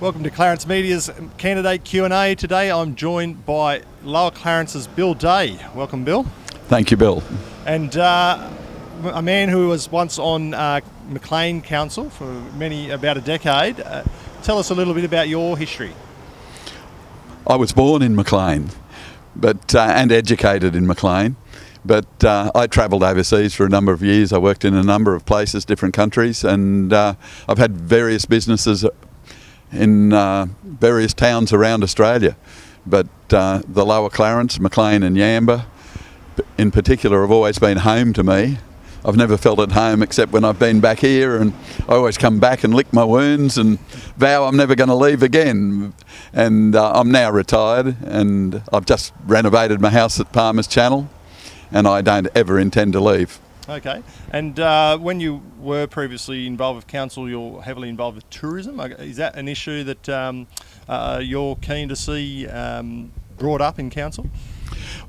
Welcome to Clarence Media's Candidate Q&A. Today I'm joined by Lower Clarence's Bill Day. Welcome, Bill. Thank you, Bill. And a man who was once on Maclean Council for about a decade. Tell us a little bit about your history. I was born in Maclean and educated in Maclean, but I travelled overseas for a number of years. I worked in a number of places, different countries, and I've had various businesses in various towns around Australia. But the Lower Clarence, Maclean and Yamba in particular have always been home to me. I've never felt at home except when I've been back here, and I always come back and lick my wounds and vow I'm never going to leave again. And I'm now retired, and I've just renovated my house at Palmer's Channel, and I don't ever intend to leave. Okay. And when you were previously involved with council, you're heavily involved with tourism. Is that an issue that you're keen to see brought up in council?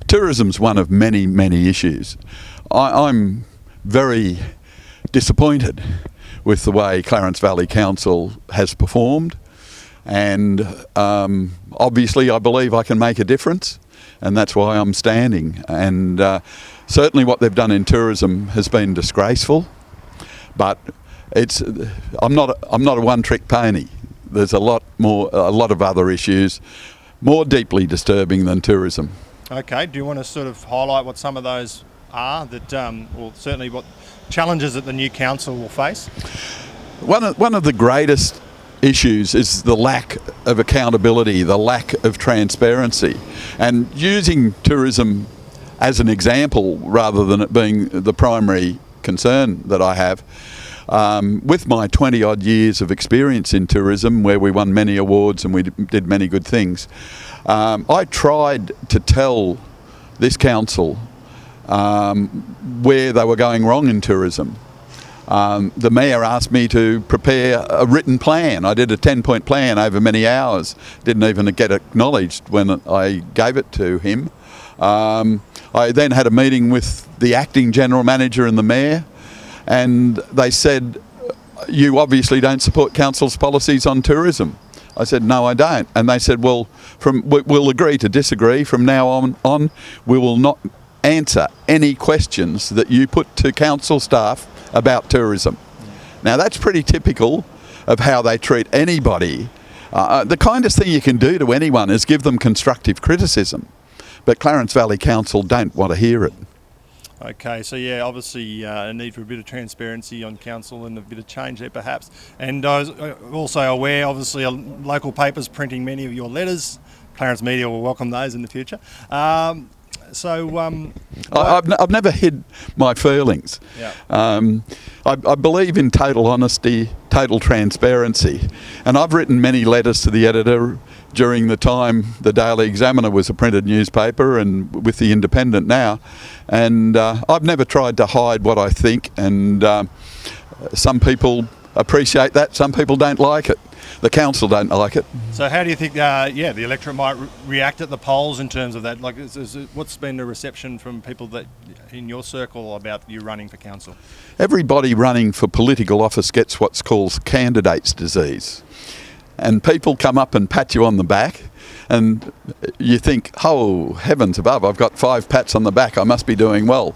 Tourism's one of many, many issues. I'm very disappointed with the way Clarence Valley Council has performed, and obviously I believe I can make a difference, and that's why I'm standing. And certainly what they've done in tourism has been disgraceful, but I'm not a one-trick pony. There's a lot of other issues more deeply disturbing than tourism. Okay, do you want to sort of highlight what some of those are or certainly what challenges that the new council will face? One of the greatest issues is the lack of accountability, the lack of transparency, and using tourism as an example rather than it being the primary concern that I have. With my 20 odd years of experience in tourism, where we won many awards and we did many good things, I tried to tell this council where they were going wrong in tourism. The Mayor asked me to prepare a written plan. I did a 10-point plan over many hours. Didn't even get acknowledged when I gave it to him. I then had a meeting with the acting general manager and the Mayor, and they said, "You obviously don't support council's policies on tourism." I said, "No, I don't." And they said, "Well, we'll agree to disagree. From now on, we will not answer any questions that you put to council staff about tourism." Now, that's pretty typical of how they treat anybody. The kindest thing you can do to anyone is give them constructive criticism, but Clarence Valley Council don't want to hear it. Okay, so yeah, obviously a need for a bit of transparency on council and a bit of change there perhaps. And I was also aware, obviously, local papers printing many of your letters. Clarence Media will welcome those in the future. I've never hid my feelings. Yeah. I believe in total honesty, total transparency, and I've written many letters to the editor during the time the Daily Examiner was a printed newspaper, and with the Independent now, and I've never tried to hide what I think, and some people appreciate that, some people don't like it. The council don't like it. So how do you think the electorate might react at the polls in terms of that? Like, what's been the reception from people that in your circle about you running for council? Everybody running for political office gets what's called candidate's disease. And people come up and pat you on the back, and you think, "Oh, heavens above, I've got 5 pats on the back, I must be doing well."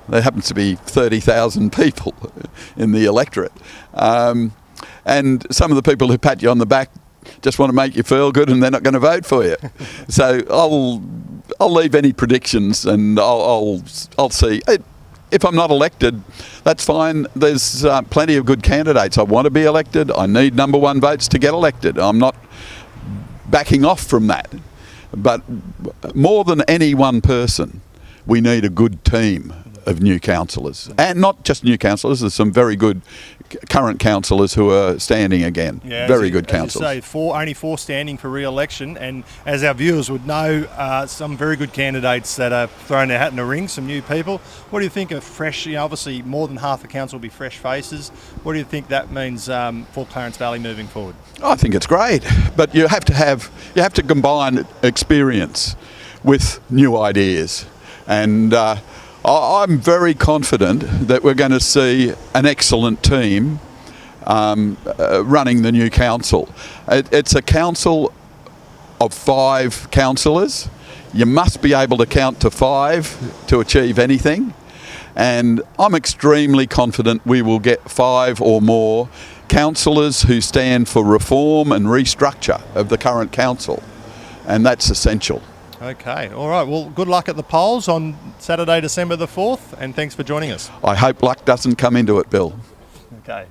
There happens to be 30,000 people in the electorate. And some of the people who pat you on the back just want to make you feel good, and they're not going to vote for you. So I'll leave any predictions, and I'll see. If I'm not elected, that's fine. There's plenty of good candidates. I want to be elected. I need number 1 votes to get elected. I'm not backing off from that. But more than any one person, we need a good team of new councillors. And not just new councillors, there's some very good current councillors who are standing again. Yeah, very good councillors. As you say, only 4 standing for re-election, and as our viewers would know, some very good candidates that are throwing their hat in the ring, some new people. What do you think of fresh, obviously more than half the council will be fresh faces. What do you think that means for Clarence Valley moving forward? I think it's great, but you have to combine experience with new ideas, and I'm very confident that we're going to see an excellent team running the new council. It's a council of 5 councillors. You must be able to count to 5 to achieve anything. And I'm extremely confident we will get 5 or more councillors who stand for reform and restructure of the current council. And that's essential. Okay, all right. Well, good luck at the polls on Saturday, December the 4th, and thanks for joining us. I hope luck doesn't come into it, Bill. Okay.